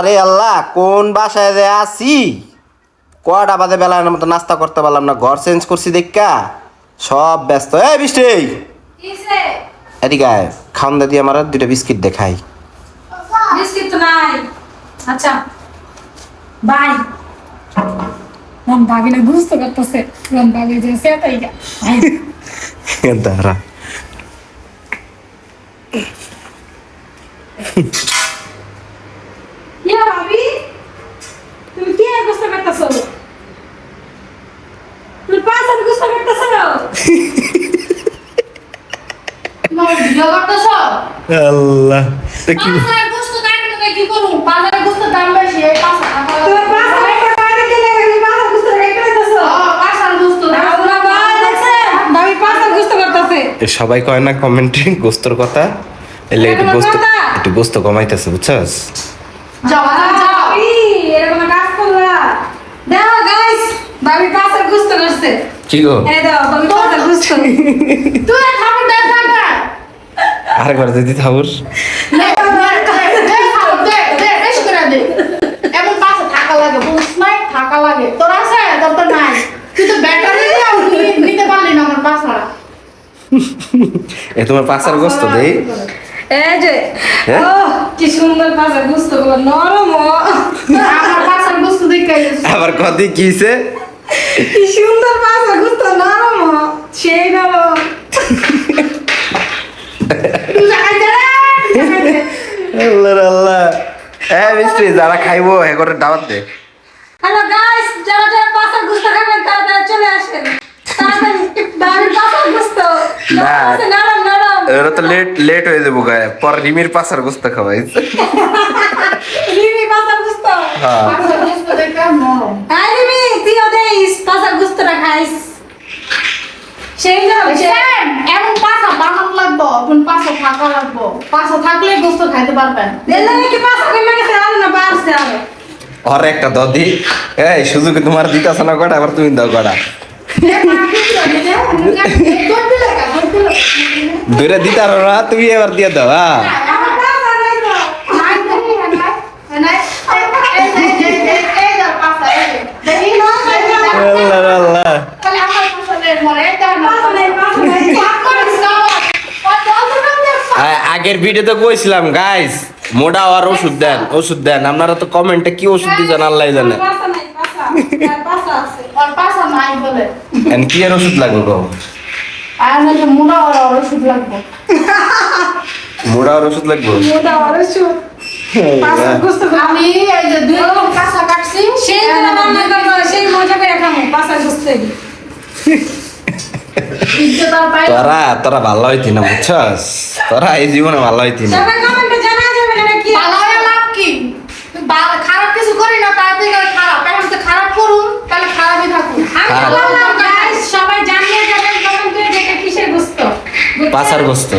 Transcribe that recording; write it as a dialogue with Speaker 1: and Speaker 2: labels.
Speaker 1: রে আল্লাহ, কোন বাসায় যে আছি, কয়টা বাজে বেলার মতো নাস্তা করতে পারলাম না, ঘর চেঞ্জ করছি দেখা সব ব্যস্ত। এই বৃষ্টি, এদিকে আয়, খাওন দাদি আমার দুইটা বিস্কিট দেখাই।
Speaker 2: বিস্কিট তো নাই। আচ্ছা বাই। রন ভাবি না গুস্ত করতেছে, রন ভাবি যে সেটাই গা
Speaker 1: দাঁড়া,
Speaker 2: ইয়া ভাবি, তুমি কি আর গুস্ত করতেছো? তুমি পাঁচ আর গুস্ত করতেছো?
Speaker 3: তোমার ভিডিও করতেছ?
Speaker 1: আল্লাহ
Speaker 3: পাঁচের গোস্ত কাটে না কি করুম? পাঁচের গোস্ত দাম বেশি, এই পাঁচ টাকা
Speaker 2: তুমি পাঁচ আর একটা বাইরে গেলে তুমি পাঁচ আর গুস্ত করতেছো?
Speaker 3: পাঁচের গোস্ত
Speaker 2: আল্লাহ বাবা দেখছে, ভাবি পাঁচ আর গুস্ত করতেছে।
Speaker 1: সবাই কয় না কমেন্টে গোস্তর কথা, এলে একটু গোস্ত কমাইতেছে, বুঝছস?
Speaker 3: যাও যাও।
Speaker 2: ভাবি এরকম কাজ করলা? দেখো গাইস, ভাবি পাঁচ আর গুস্ত করছে।
Speaker 1: কি গো,
Speaker 2: এই দাও ভাবি পাঁচ আর গুস্ত।
Speaker 3: তুই খাবার দে খাবার।
Speaker 1: আরেকবার দিদি থাউর।
Speaker 3: দে বেশি করে দে। এমন পাঁচে থাকা লাগে, বুঝছ নাই? থাকা লাগে। তোর আছে? তোর তো নাই। তুই তো ব্যাটারি নিতে পারলি না আমার পাঁচড়া।
Speaker 1: এ তোমার পাঁচার গোস্ত দেই।
Speaker 2: এই যে
Speaker 1: হ্যাঁ?
Speaker 2: ও কি সুন্দর পাঁচ আর গুস্ত গুলো নরম।
Speaker 3: আমার পাঁচের গোস্ত দেখে
Speaker 1: আবার কদি কিছে?
Speaker 2: কি সুন্দর পাঁচ আর গুস্ত নরম, সেই নরম।
Speaker 3: তুই জায়গায় যা রে।
Speaker 1: আল্লাহ আল্লাহ, হ্যাঁ মিস্ত্রি যারা খাইবো হে করে দাওয়াত দে।
Speaker 2: হ্যালো গাইস, যারা যারা পাঁচ আর গুস্ত খাবেন তারা চলে আসেন তাড়াতাড়ি। ভাবির পাঁচ আর গুস্ত
Speaker 1: না।
Speaker 2: নরম নরম।
Speaker 1: এরা তো লেট হয়ে যাবো গায়ে, পর রিমির পাঁচার গোস্ত খাওয়াই।
Speaker 2: রিমি পাঁচ আর গুস্ত।
Speaker 1: হ্যাঁ,
Speaker 3: পাঁচের গোস্ত দেখে নরম।
Speaker 2: হাই রিমি, তুইও দেইস পাঁচ আর গুস্তটা খাইস, সেই নরম।
Speaker 3: সেম, এমন পাঁচা বানান লাগবো, কোন পাঁচা থাকা লাগবো। পাঁচা থাকলে গোস্ত খাইতে পারবেন।
Speaker 2: এলে কি পাঁচ আর কইমা গেছে আর না বাড়ছে আর।
Speaker 1: আর একটা দদি, এই সুযোগ তোমার দিতাছ না কটা, আবার তুমি দাও কটা। দুইটা দিতার না, তুমি এবার দিয়ে দাও। হ্যাঁ, আল্লাহ আল্লাহ। আগের ভিডিওতে কইছিলাম গাইস, মোটা আর ওষুধ দেন, ওষুধ দেন। আপনারা তো কমেন্টে কি ওষুধ দিয়েছেন আল্লাহ জানে।
Speaker 2: পাঁচা নাই, পাঁচা আর পাঁচা আছে।
Speaker 1: এন কি এর ওষুধ লাগবে গো? মোটা আর ওষুধ লাগবে?
Speaker 2: মোটা আর ওষুধ পাঁচ আর গুস্ত
Speaker 3: আমি এই যে দুই রকম কাঁচা কাটছি
Speaker 2: সেই দিন রান্না করবো, সেই মজা করে খাবো পাঁচ আর গুস্ত।
Speaker 3: ইজ্জত আর পাই
Speaker 1: তোরা ভালো হইতি না, বুঝছস? তোরা এই জীবনে ভালো হইতি না।
Speaker 2: সবাই কমেন্টে জানা যাবে না কি
Speaker 3: ভালো হয়ে লাভ কি? খারাপ কিছু করি না, তার থেকে খারাপ। এখন তো খারাপ করুন, তাহলে খারাপই থাকুন।
Speaker 2: আমি
Speaker 1: খারাপ।
Speaker 2: বললাম গাইস, সবাই জানিয়ে যাবেন কমেন্টে যে এটা কিসের গুস্ত।
Speaker 1: পাঁচার গোস্ত।